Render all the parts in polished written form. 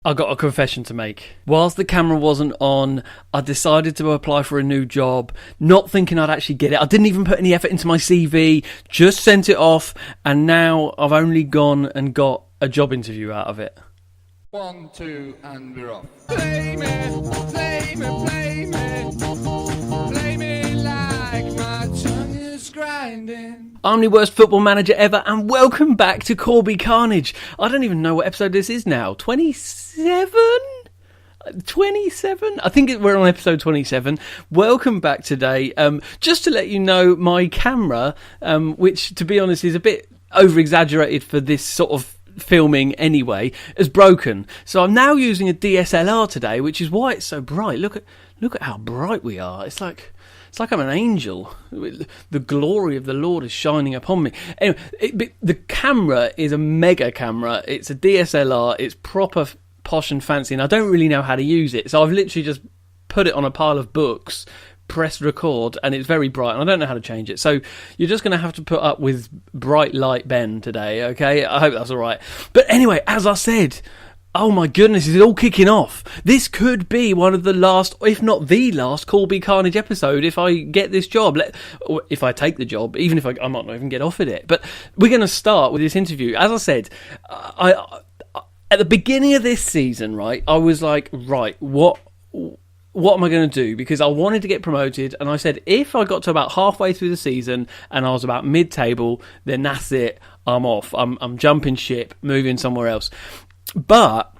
I got a confession to make. Whilst the camera wasn't on, I decided to apply for a new job, not thinking I'd actually get it. I didn't even put any effort into my CV, just sent it off, and now I've only gone and got a job interview out of it. 1, 2, and we're off. Play me, play me, play me. Play me like my tongue is grinding. I'm the worst football manager ever, and welcome back to Corby Carnage. I don't even know what episode this is now. 27? 27? I think we're on episode 27. Welcome back today. Just to let you know, my camera, which to be honest is a bit over-exaggerated for this sort of filming anyway, is broken. So I'm now using a DSLR today, which is why it's so bright. Look at how bright we are. It's like I'm an angel. The glory of the Lord is shining upon me. Anyway, the camera is a mega camera. It's a DSLR. It's proper posh and fancy, and I don't really know how to use it. So I've literally just put it on a pile of books, pressed record, and it's very bright, and I don't know how to change it. So you're just going to have to put up with bright light Ben today, okay? I hope that's all right. But anyway, as I said, oh my goodness, is it all kicking off? This could be one of the last, if not the last, Corby Carnage episode if I get this job. If I take the job, even if I might not even get offered it. But we're going to start with this interview. As I said, at the beginning of this season, right, I was like, right, what am I going to do? Because I wanted to get promoted, and I said if I got to about halfway through the season and I was about mid-table, then that's it, I'm off. I'm jumping ship, moving somewhere else. But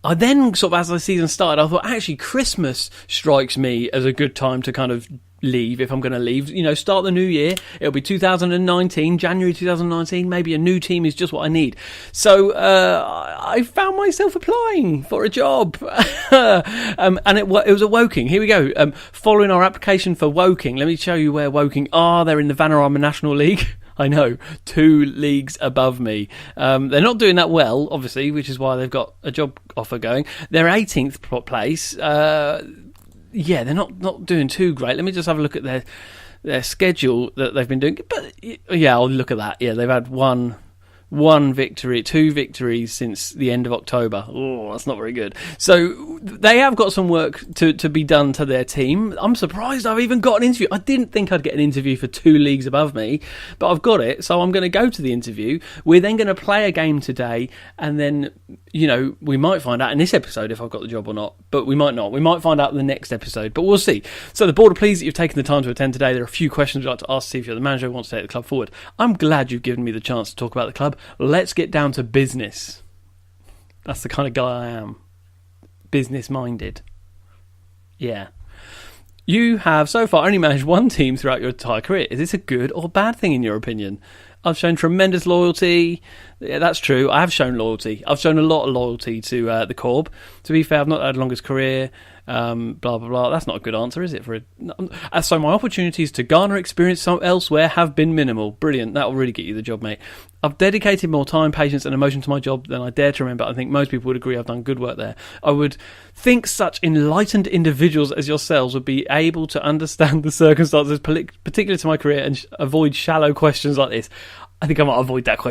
I then, sort of as the season started, I thought, actually, Christmas strikes me as a good time to kind of leave, if I'm going to leave. You know, start the new year. It'll be 2019, January 2019. Maybe a new team is just what I need. So I found myself applying for a job. And it was at Woking. Here we go. Following our application for Woking, let me show you where Woking are. They're in the Vanarama National League. I know, 2 leagues above me. They're not doing that well, obviously, which is why they've got a job offer going. They're 18th place. Yeah, they're not doing too great. Let me just have a look at their schedule that they've been doing. But yeah, I'll look at that. Yeah, they've had one victory, 2 victories since the end of October. Oh, that's not very good. So they have got some work to be done to their team. I'm surprised I've even got an interview. I didn't think I'd get an interview for 2 leagues above me, but I've got it. So I'm going to go to the interview. We're then going to play a game today, and then, you know, we might find out in this episode if I've got the job or not, but we might not. We might find out in the next episode, but we'll see. So the board are pleased that you've taken the time to attend today. There are a few questions we'd like to ask to see if you're the manager who wants to take the club forward. I'm glad you've given me the chance to talk about the club. Let's get down to business. That's the kind of guy I am. Business-minded. Yeah. You have so far only managed 1 team throughout your entire career. Is this a good or bad thing in your opinion? I've shown tremendous loyalty. Yeah, that's true. I have shown loyalty. I've shown a lot of loyalty to the Corb. To be fair, I've not had the longest career. Blah, blah, blah. That's not a good answer, is it? So my opportunities to garner experience elsewhere have been minimal. Brilliant. That will really get you the job, mate. I've dedicated more time, patience and emotion to my job than I dare to remember. I think most people would agree I've done good work there. I would think such enlightened individuals as yourselves would be able to understand the circumstances particular to my career and avoid shallow questions like this. I think I might avoid that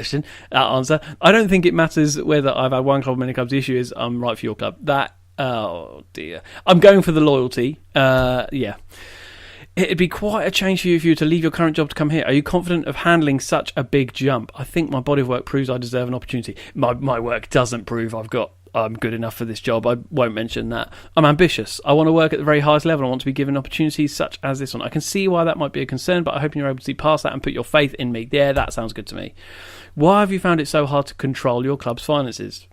answer. I don't think it matters whether I've had 1 club or many clubs. The issue is I'm right for your club. Oh dear. I'm going for the loyalty. Yeah. It'd be quite a change for you if you were to leave your current job to come here. Are you confident of handling such a big jump? I think my body of work proves I deserve an opportunity. My work doesn't prove I'm good enough for this job. I won't mention that. I'm ambitious. I want to work at the very highest level. I want to be given opportunities such as this one. I can see why that might be a concern, but I hope you're able to see past that and put your faith in me. Yeah, that sounds good to me. Why have you found it so hard to control your club's finances?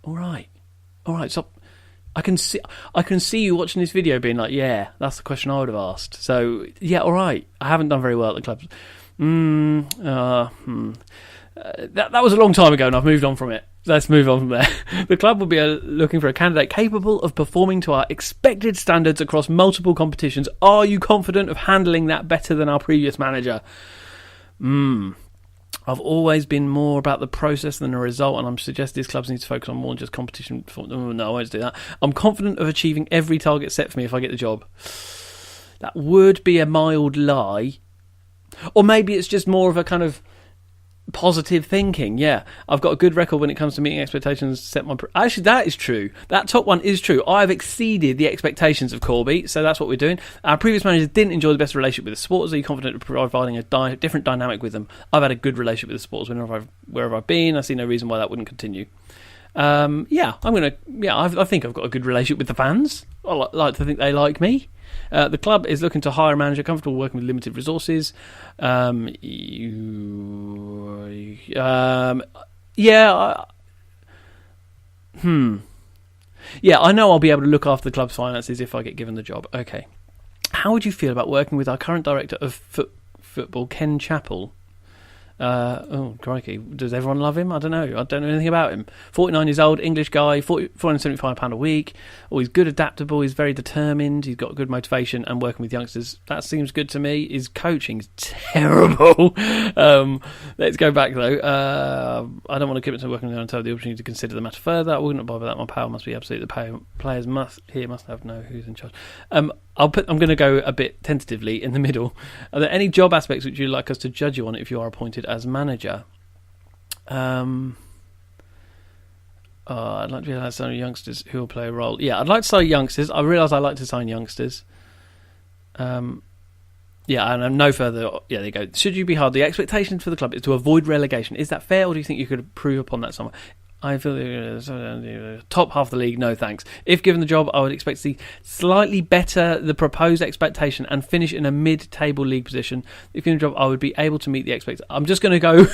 All right. So I can see you watching this video being like, yeah, that's the question I would have asked. So yeah, all right. I haven't done very well at the club. That was a long time ago, and I've moved on from it. Let's move on from there. The club will be looking for a candidate capable of performing to our expected standards across multiple competitions. Are you confident of handling that better than our previous manager? I've always been more about the process than the result, and I'm suggesting these clubs need to focus on more than just competition. No, I won't do that. I'm confident of achieving every target set for me if I get the job. That would be a mild lie. Or maybe it's just more of a kind of Positive thinking, yeah. I've got a good record when it comes to meeting expectations. Actually, that is true. That top one is true. I've exceeded the expectations of Corby, so that's what we're doing. Our previous managers didn't enjoy the best relationship with the supporters. Are you confident of providing a different dynamic with them? I've had a good relationship with the supporters wherever I've been. I see no reason why that wouldn't continue. I think I've got a good relationship with the fans. I like to think they like me. The club is looking to hire a manager comfortable working with limited resources. I know I'll be able to look after the club's finances if I get given the job. Okay. How would you feel about working with our current director of football, Ken Chappell? Oh, crikey. Does everyone love him? I don't know. I don't know anything about him. 49 years old, English guy, £475 a week. Oh, he's good, adaptable. He's very determined. He's got good motivation and working with youngsters. That seems good to me. His coaching's terrible. Let's go back, though. I don't want to commit to working there until the opportunity to consider the matter further. I wouldn't bother that. My power must be absolute. The players must know who's in charge. I'm going to go a bit tentatively in the middle. Are there any job aspects which you'd like us to judge you on if you are appointed as manager? I'd like to be allowed to sign youngsters who will play a role. Yeah, I'd like to sign youngsters. I realise I like to sign youngsters. And no further. Yeah, there you go. Should you be hard? The expectation for the club is to avoid relegation. Is that fair, or do you think you could improve upon that somewhere? I feel top half of the league, no thanks. If given the job, I would expect to see slightly better the proposed expectation and finish in a mid-table league position. If given the job, I would be able to meet the expectation. I'm just going to go,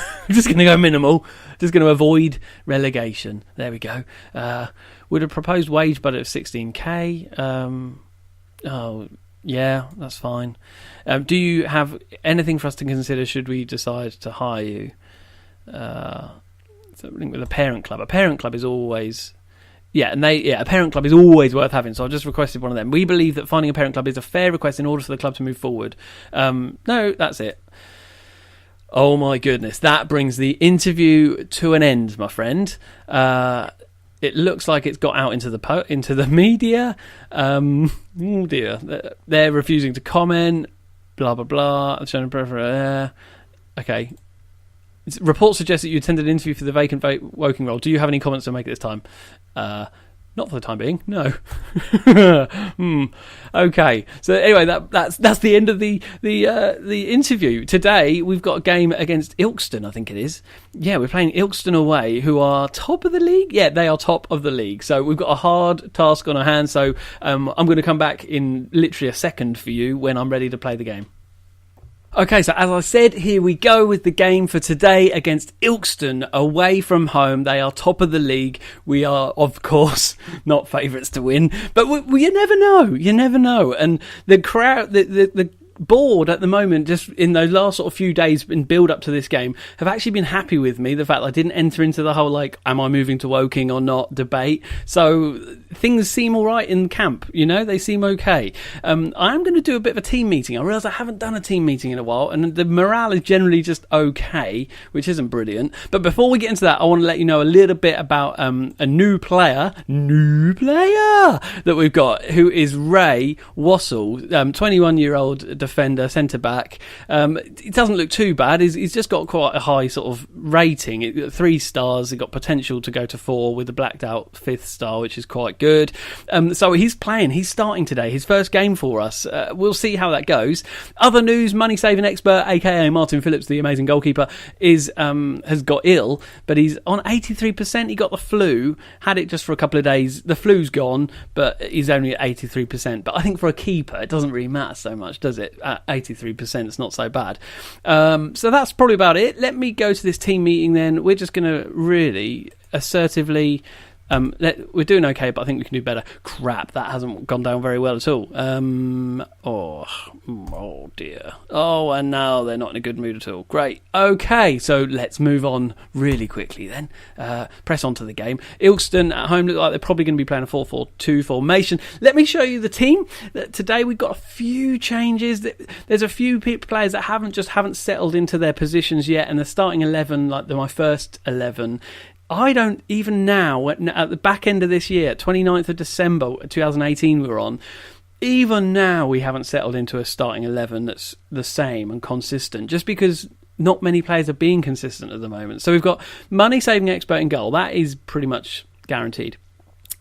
minimal. Just going to avoid relegation. There we go. Would a proposed wage budget of 16k? Yeah, that's fine. Do you have anything for us to consider? Should we decide to hire you? Something with a parent club. A parent club is always, a parent club is always worth having. So I've just requested one of them. We believe that finding a parent club is a fair request in order for the club to move forward. No, that's it. Oh my goodness, that brings the interview to an end, my friend. It looks like it's got out into the media. Oh dear, they're refusing to comment. Blah blah blah. I'm showing preference. Okay. Reports suggest that you attended an interview for the vacant Woking role. Do you have any comments to make at this time? Not for the time being, no. Okay. So anyway, that's the end of the interview. Today we've got a game against Ilkeston, I think it is. Yeah, we're playing Ilkeston away, who are top of the league. Yeah, they are top of the league. So we've got a hard task on our hands. So I'm going to come back in literally a second for you when I'm ready to play the game. Okay, so as I said, here we go with the game for today against Ilkeston away from home. They are top of the league. We are, of course, not favourites to win, but you never know. You never know. And the crowd, the board at the moment, just in those last sort of few days in build up to this game, have actually been happy with me. The fact that I didn't enter into the whole am I moving to Woking or not debate. So things seem all right in camp, they seem okay. I am going to do a bit of a team meeting. I realise I haven't done a team meeting in a while, and the morale is generally just okay, which isn't brilliant. But before we get into that, I want to let you know a little bit about a new player that we've got, who is Ray Wassell, 21-year-old defender, centre back. It doesn't look too bad. He's just got quite a high sort of rating. 3 stars. He got potential to go to 4 with the blacked out 5th star, which is quite good. So he's playing. He's starting today. His first game for us. We'll see how that goes. Other news: money saving expert, aka Martin Phillips, the amazing goalkeeper, has got ill, but he's on 83%. He got the flu. Had it just for a couple of days. The flu's gone, but he's only at 83%. But I think for a keeper, it doesn't really matter so much, does it? At 83%, it's not so bad. So that's probably about it. Let me go to this team meeting then. We're just going to really assertively... we're doing okay, but I think we can do better. Crap, that hasn't gone down very well at all. Oh dear. Oh, and now they're not in a good mood at all. Great. Okay, so let's move on really quickly then. Press on to the game. Ilkeston at home look like they're probably going to be playing a 4-4-2 formation. Let me show you the team. Today we've got a few changes. There's a few players that haven't settled into their positions yet, and the starting 11, like my first 11. I don't, even now, at the back end of this year, 29th of December 2018 we were on, even now we haven't settled into a starting 11 that's the same and consistent, just because not many players are being consistent at the moment. So we've got money-saving expert in goal. That is pretty much guaranteed.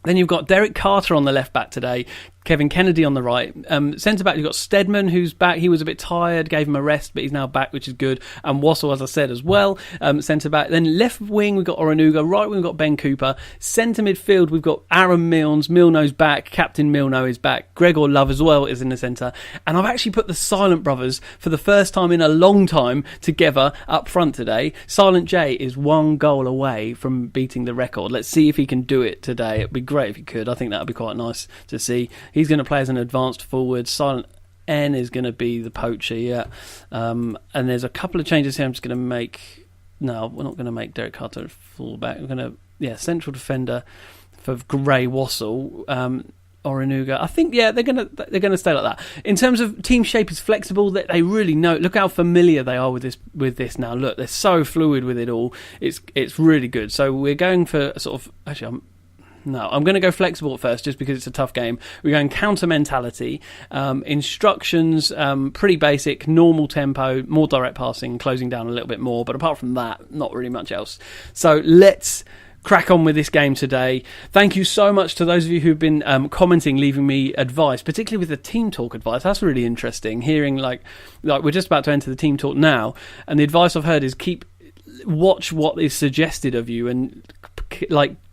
Then you've got Derek Carter on the left back today, Kevin Kennedy on the right. Centre back, you've got Stedman, who's back. He was a bit tired, gave him a rest, but he's now back, which is good. And Wassell, as I said, as well. Centre back. Then left wing, we've got Oronuga. Right wing, we've got Ben Cooper. Centre midfield, we've got Aaron Milnes. Milno's back. Captain Milno is back. Gregor Love as well is in the centre. And I've actually put the Silent brothers, for the first time in a long time, together up front today. Silent J is 1 goal away from beating the record. Let's see if he can do it today. It'd be great if he could. I think that would be quite nice to see. He's going to play as an advanced forward. Silent N is going to be the poacher, yeah. And there's a couple of changes here I'm just going to make. No, we're not going to make Derek Carter full back. We're going to, central defender for Gray Wassell. Oronuga. I think, they're gonna stay like that. In terms of team shape, is flexible. That they really know. Look how familiar they are with this now. Look, they're so fluid with it all. It's really good. So we're going for a sort of. Actually, I'm going to go flexible at first, just because it's a tough game. We're going counter mentality. Instructions, pretty basic, normal tempo, more direct passing, closing down a little bit more. But apart from that, not really much else. So let's crack on with this game today. Thank you so much to those of you who've been commenting, leaving me advice, particularly with the team talk advice. That's really interesting. Hearing like we're just about to enter the team talk now, and the advice I've heard is watch what is suggested of you and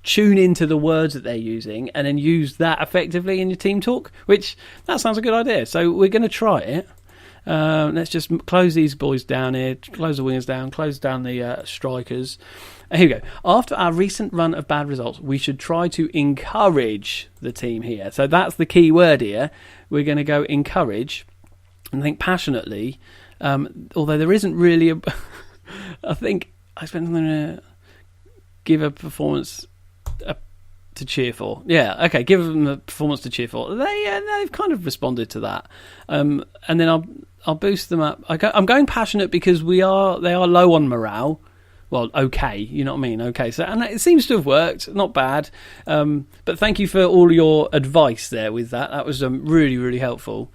tune into the words that they're using and then use that effectively in your team talk, which that sounds a good idea. So we're going to try it. Let's just close these boys down here, close the wingers down, close down the strikers. Here we go. After our recent run of bad results, we should try to encourage the team here. So that's the key word here. We're going to go encourage and think passionately, although there isn't really I think I'm going to give a performance to cheer for. Yeah, okay, give them a performance to cheer for. They've kind of responded to that. And then I'll boost them up. I'm going passionate because they are low on morale. Well, okay, you know what I mean? Okay, so and it seems to have worked, not bad. But thank you for all your advice there with that. That was really, really helpful.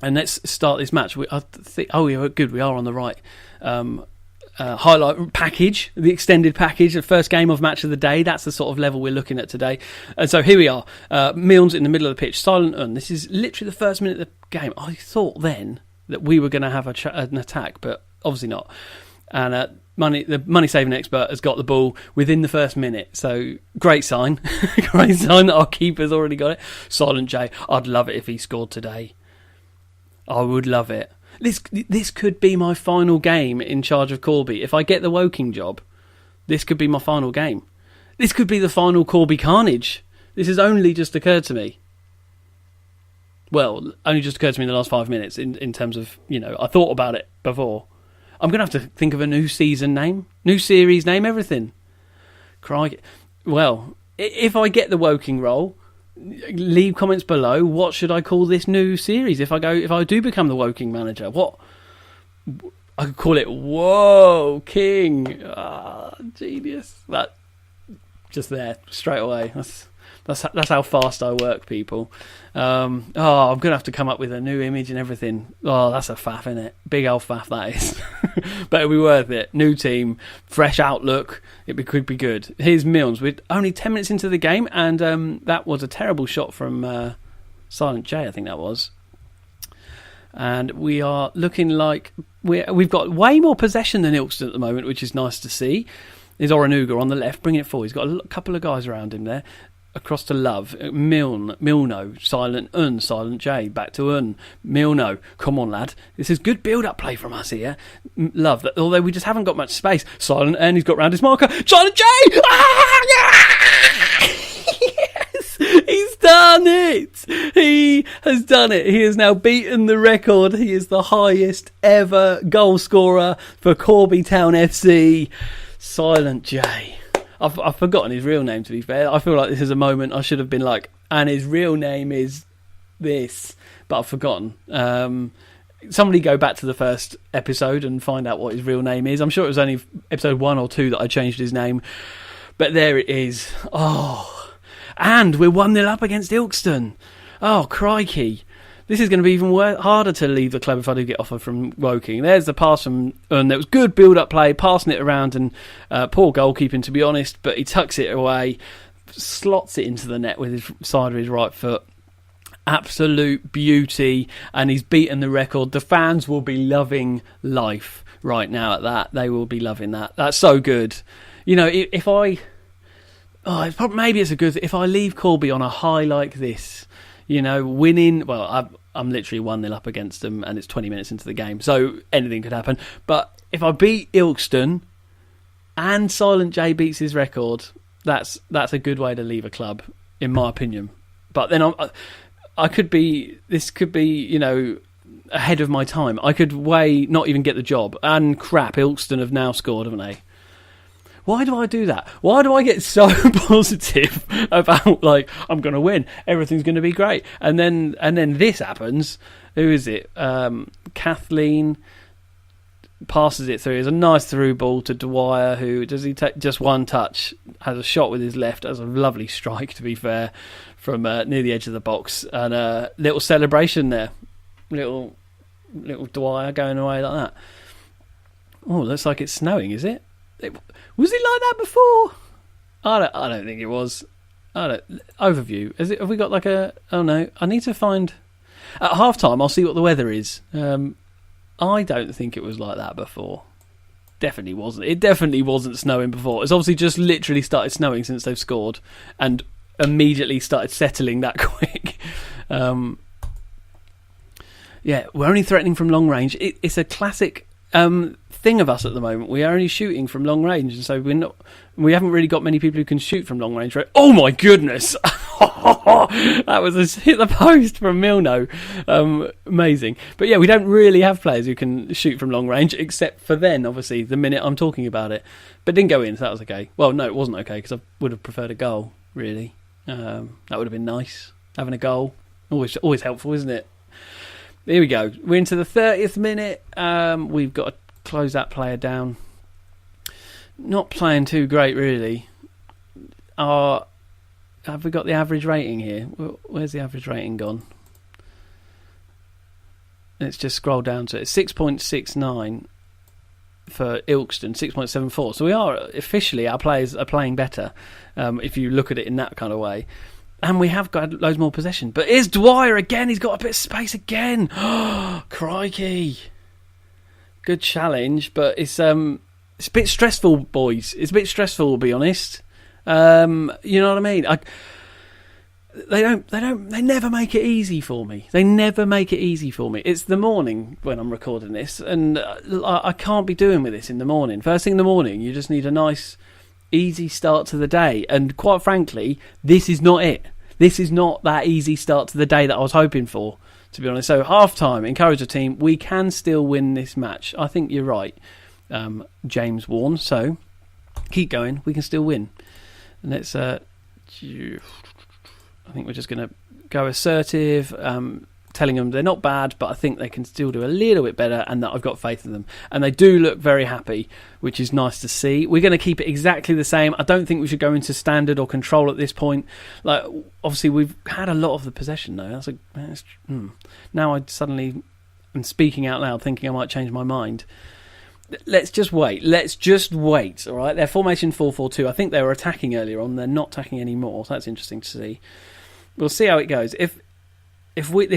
And let's start this match. Yeah, good, we are on the right highlight package, the extended package, the first game of match of the day. That's the sort of level we're looking at today. And so here we are, Milnes in the middle of the pitch, Silent Un. This is literally the first minute of the game. I thought then that we were going to have an attack, but obviously not. And the money-saving expert has got the ball within the first minute. So great sign. Great sign that our keeper's already got it. Silent J, I'd love it if he scored today. I would love it. This could be my final game in charge of Corby. If I get the Woking job, this could be my final game. This could be the final Corby Carnage. This has only just occurred to me. Well, only just occurred to me in the last 5 minutes in terms of, I thought about it before. I'm going to have to think of a new season name, new series name, everything. Crikey. Well, if I get the Woking role, leave comments below. What should I call this new series? If I do become the Woking manager, what I could call it? Whoa, King! Genius! That just there straight away. That's how fast I work, people. I'm gonna have to come up with a new image and everything. Oh, that's a faff, isn't it? Big old faff that is. But it'll be worth it. New team, fresh outlook. Could be good. Here's Milnes. We're only 10 minutes into the game, and that was a terrible shot from Silent J, I think that was. And we are looking like we've got way more possession than Ilkeston at the moment, which is nice to see. There's Oronuga on the left, bringing it forward. He's got a couple of guys around him there. Across to Love, Milno, Silent J, back to Un, Milno, come on lad, this is good build-up play from us here. Love, although we just haven't got much space. Silent N, he's got round his marker, Silent J! Yes! He's done it! He has done it. He has now beaten the record. He is the highest ever goal scorer for Corby Town FC. Silent J. I've forgotten his real name, to be fair. I feel like this is a moment I should have been like, and his real name is this, but I've forgotten. Somebody go back to the first episode and find out what his real name is. I'm sure it was only episode 1 or 2 that I changed his name, but there it is. Oh, and we're 1-0 up against Ilkeston. Oh, crikey. This is going to be even harder to leave the club if I do get offered from Woking. There's the pass from There was good build-up play, passing it around, and poor goalkeeping, to be honest, but he tucks it away, slots it into the net with his side of his right foot. Absolute beauty, and he's beaten the record. The fans will be loving life right now at that. They will be loving that. That's so good. You know, if I... maybe it's a good... If I leave Corby on a high like this, you know, winning... Well, I'm literally 1-0 up against them, and it's 20 minutes into the game, so anything could happen. But if I beat Ilkeston and Silent J beats his record, that's a good way to leave a club, in my opinion. But then this could be, you know, ahead of my time. I could not even get the job. And crap, Ilkeston have now scored, haven't they? Why do I do that? Why do I get so positive about, like, I'm going to win, everything's going to be great, and then this happens? Who is it? Kathleen passes it through. It's a nice through ball to Dwyer, who does he take just one touch, has a shot with his left, has a lovely strike, to be fair, from near the edge of the box, and a little celebration there, little Dwyer going away like that. Oh, looks like it's snowing, is it? Was it like that before? I don't think it was. Overview. Have we got like a... Oh no, I need to find... At half-time, I'll see what the weather is. I don't think it was like that before. Definitely wasn't. It definitely wasn't snowing before. It's obviously just literally started snowing since they've scored, and immediately started settling that quick. Yeah, we're only threatening from long range. It's a classic thing of us at the moment. We are only shooting from long range, and so we haven't really got many people who can shoot from long range. Right? Oh my goodness! That was a hit the post from Milno. Amazing. But yeah, we don't really have players who can shoot from long range, except for then, obviously, the minute I'm talking about it. But it didn't go in, so that was okay. Well, no, it wasn't okay, because I would have preferred a goal, really. That would have been nice. Having a goal. Always helpful, isn't it? Here we go. We're into the 30th minute. We've got to close that player down. Not playing too great, really. Have we got the average rating here? Where's the average rating gone? Let's just scroll down to it. 6.69 for Ilkeston, 6.74. So we are officially, our players are playing better, if you look at it in that kind of way. And we have got loads more possession. But here's Dwyer again. He's got a bit of space again. Crikey. Good challenge, but it's a bit stressful, boys. It's a bit stressful, to be honest. You know what I mean? They never make it easy for me. They never make it easy for me. It's the morning when I'm recording this, and I can't be doing with this in the morning. First thing in the morning, you just need a nice, easy start to the day. And quite frankly, this is not it. This is not that easy start to the day that I was hoping for, to be honest. So half-time, encourage the team. We can still win this match. I think you're right, James Warne. So keep going. We can still win. And let's... I think we're just going to go assertive, telling them they're not bad, but I think they can still do a little bit better, and that I've got faith in them. And they do look very happy, which is nice to see. We're going to keep it exactly the same. I don't think we should go into standard or control at this point. Like, obviously, we've had a lot of the possession, though. Now I suddenly am speaking out loud, thinking I might change my mind. Let's just wait. All right. Their formation 4-4-2. I think they were attacking earlier on. They're not attacking anymore. So that's interesting to see. We'll see how it goes. If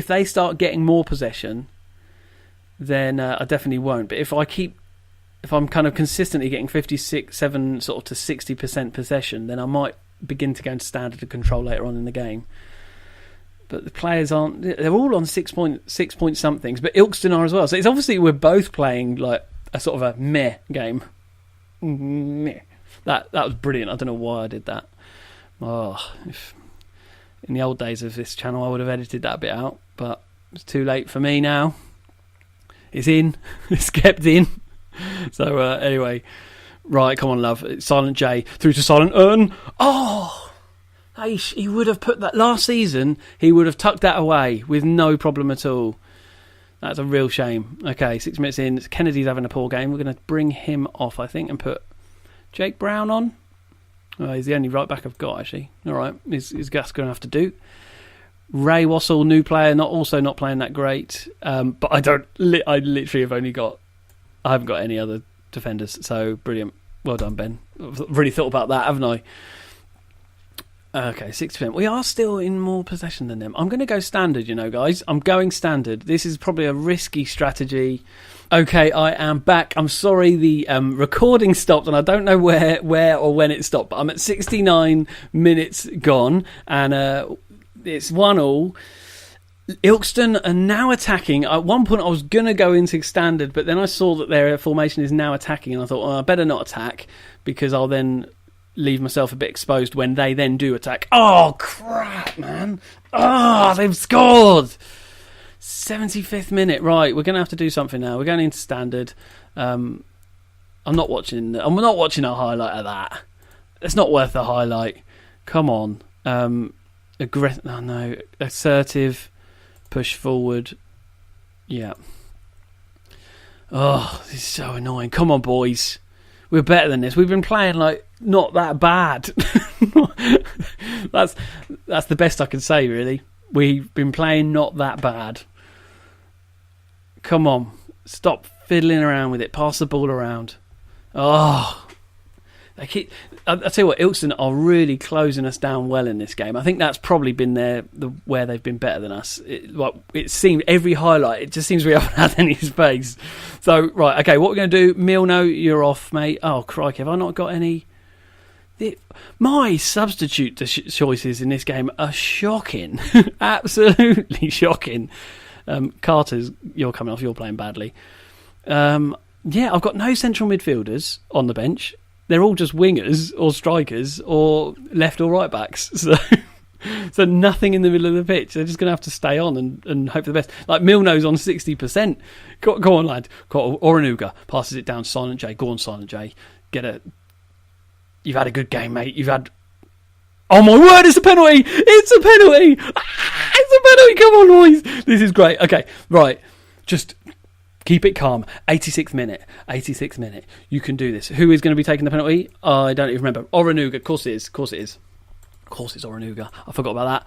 they start getting more possession, then I definitely won't. But if I'm kind of consistently getting 56, 7 sort of to 60% possession, then I might begin to go into standard control later on in the game. But the players aren't. They're all on 6 point somethings. But Ilkeston are as well. So it's obviously we're both playing like a sort of a meh game. Meh. That was brilliant. I don't know why I did that. In the old days of this channel, I would have edited that bit out, but it's too late for me now. It's in. It's kept in. So anyway, right, come on, love. It's Silent J through to Silent Ern. Oh, he would have put that last season. He would have tucked that away with no problem at all. That's a real shame. Okay, 6 minutes in. Kennedy's having a poor game. We're going to bring him off, I think, and put Jake Brown on. He's the only right back I've got, actually. All right, his gas going to have to do. Ray Wassell, new player, not playing that great. But I literally I haven't got any other defenders. So brilliant. Well done, Ben. I've really thought about that, haven't I? Okay, 60%. We are still in more possession than them. I'm going to go standard, guys. I'm going standard. This is probably a risky strategy. Okay, I am back. I'm sorry the recording stopped, and I don't know where or when it stopped, but I'm at 69 minutes gone, and it's 1-1. Ilkeston are now attacking. At one point I was going to go into standard, but then I saw that their formation is now attacking, and I thought, I better not attack, because I'll then leave myself a bit exposed when they then do attack. Oh, crap, man. Oh, they've scored. 75th minute. Right, we're going to have to do something now. We're going into standard. I'm not watching a highlight of that. It's not worth the highlight. Come on. Assertive. Push forward. Yeah. Oh, this is so annoying. Come on, boys. We're better than this. We've been playing not that bad. That's the best I can say, really. We've been playing not that bad. Come on. Stop fiddling around with it. Pass the ball around. Oh. I'll tell you what, Ilkeston are really closing us down well in this game. I think that's probably been where they've been better than us. It seemed every highlight, it just seems we haven't had any space. So, right, okay, what we're going to do, Milno, you're off, mate. Oh, crikey, have I not got any? My substitute choices in this game are shocking. Absolutely shocking. Carter's, you're coming off, you're playing badly. I've got no central midfielders on the bench. They're all just wingers or strikers or left or right backs. So nothing in the middle of the pitch. They're just going to have to stay on and hope for the best. Like Milno's on 60%. Go on, lad. Oranuga passes it down. Silent J. Go on, Silent J. You've had a good game, mate. Oh my word, it's a penalty! It's a penalty! It's a penalty! Come on, boys! This is great. Okay, right. Just keep it calm. 86th minute. You can do this. Who is going to be taking the penalty? I don't even remember. Oranuga. Of course it is. Of course it's Oranuga. I forgot about that.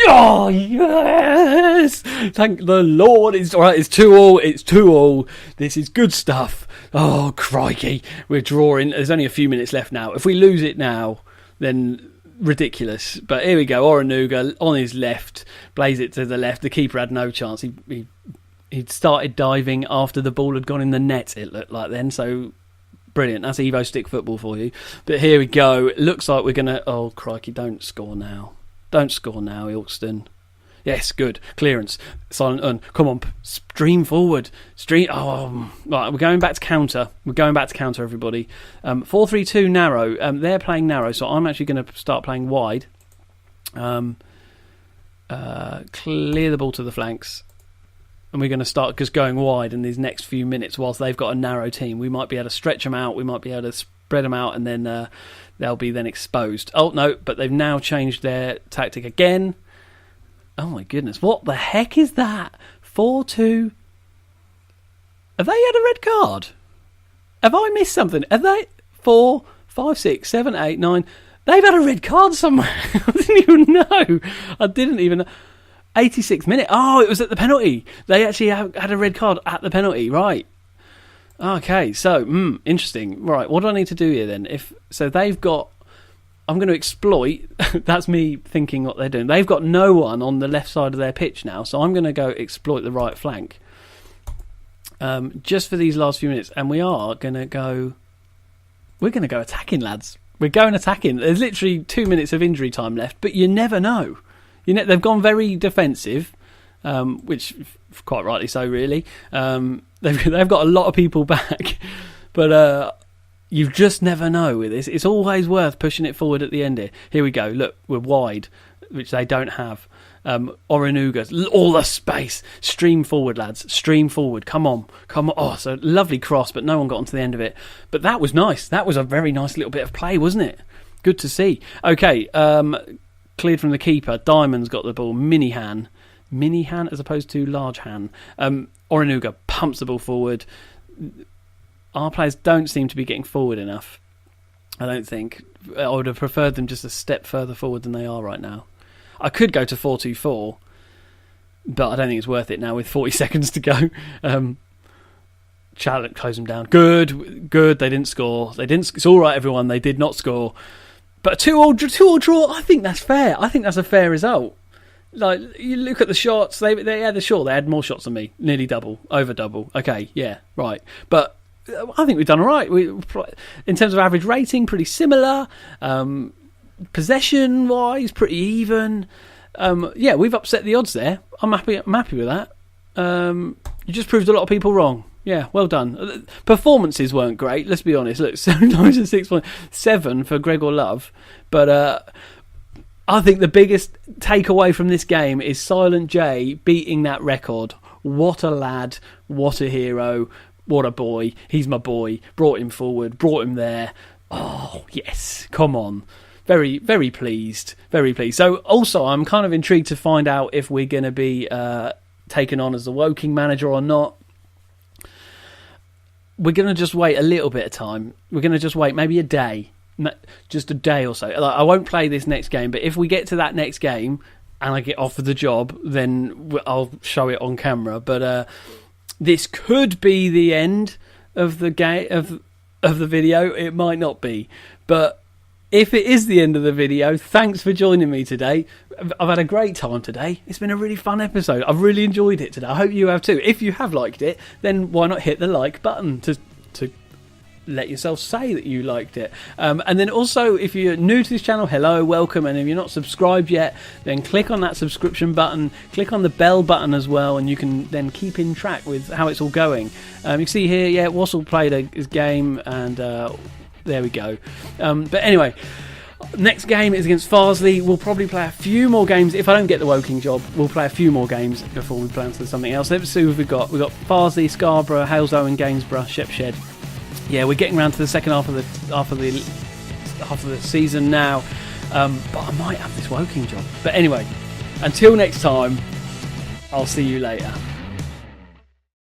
Oh, yes! Thank the Lord. It's all right. It's 2-2. It's 2-2. This is good stuff. Oh, crikey. We're drawing. There's only a few minutes left now. If we lose it now, then ridiculous. But here we go. Oranuga on his left. Plays it to the left. The keeper had no chance. He'd started diving after the ball had gone in the net, it looked like then. So, brilliant. That's Evo-Stik football for you. But here we go. It looks like we're going to... Oh, crikey, don't score now. Don't score now, Ilkeston. Yes, good. Clearance. Silent Un. Come on. Stream forward. Oh, right, we're going back to counter. Everybody. 4-3-2 narrow. They're playing narrow, so I'm actually going to start playing wide. Clear the ball to the flanks. And we're going to start just going wide in these next few minutes whilst they've got a narrow team. We might be able to stretch them out. We might be able to spread them out, and then they'll be then exposed. Oh, no, but they've now changed their tactic again. Oh, my goodness. What the heck is that? 4-2. Have they had a red card? Have I missed something? Have they? 4, 5, 6, 7, 8, 9. They've had a red card somewhere. I didn't even know. 86th minute. Oh, it was at the penalty. They actually had a red card at the penalty, right? Okay, so interesting. Right, what do I need to do here then? They've got. I'm going to exploit. That's me thinking what they're doing. They've got no one on the left side of their pitch now, so I'm going to go exploit the right flank. Just for these last few minutes, and we are going to go. We're going to go attacking, lads. We're going attacking. There's literally 2 minutes of injury time left, but you never know. They've gone very defensive, which quite rightly so, really. They've got a lot of people back, but you just never know with this. It's always worth pushing it forward at the end here. Here we go. Look, we're wide, which they don't have. Oranuga, all the space. Stream forward, lads. Stream forward. Come on. Oh, so lovely cross, but no one got onto the end of it. But that was nice. That was a very nice little bit of play, wasn't it? Good to see. Okay, cleared from the keeper. Diamond's got the ball. Mini hand as opposed to large hand. Oranuga pumps the ball forward. Our players don't seem to be getting forward enough. I don't think. I would have preferred them just a step further forward than they are right now. I could go to 4-2-4 but I don't think it's worth it now with 40 seconds to go. Charlotte close them down. Good. They didn't score. It's all right, everyone. They did not score. But a 2-2 draw, I think that's fair. I think that's a fair result. Like, you look at the shots. They had a shot. They had more shots than me. Nearly double. Over double. Okay, yeah, right. But I think we've done all right. In terms of average rating, pretty similar. Possession-wise, pretty even. Yeah, we've upset the odds there. I'm happy with that. You just proved a lot of people wrong. Yeah, well done. Performances weren't great, let's be honest. Look, 7 times a 6.7 for Gregor Love. But I think the biggest takeaway from this game is Silent J beating that record. What a lad. What a hero. What a boy. He's my boy. Brought him forward. Brought him there. Oh, yes. Come on. Very, very pleased. Very pleased. So, also, I'm kind of intrigued to find out if we're going to be taken on as the Woking manager or not. We're going to just wait a little bit of time. We're going to just wait maybe a day. Just a day or so. Like, I won't play this next game, but if we get to that next game and I get offered the job, then I'll show it on camera. But this could be the end of the game of the video. It might not be. But if it is the end of the video, thanks for joining me today. I've had a great time today. It's been a really fun episode. I've really enjoyed it today. I hope you have too. If you have liked it, then why not hit the like button to let yourself say that you liked it. And then also, if you're new to this channel, hello, welcome. And if you're not subscribed yet, then click on that subscription button. Click on the bell button as well, and you can then keep in track with how it's all going. You can see here, yeah, Wassell played his game, and there we go. But anyway, next game is against Farsley. We'll probably play a few more games. If I don't get the Woking job, we'll play a few more games before we play on to something else. Let's see what we've got. We've got Farsley, Scarborough, Halesowen, Gainsborough, Shepshed. Yeah, we're getting around to the second half of the season now. But I might have this Woking job. But anyway, until next time, I'll see you later.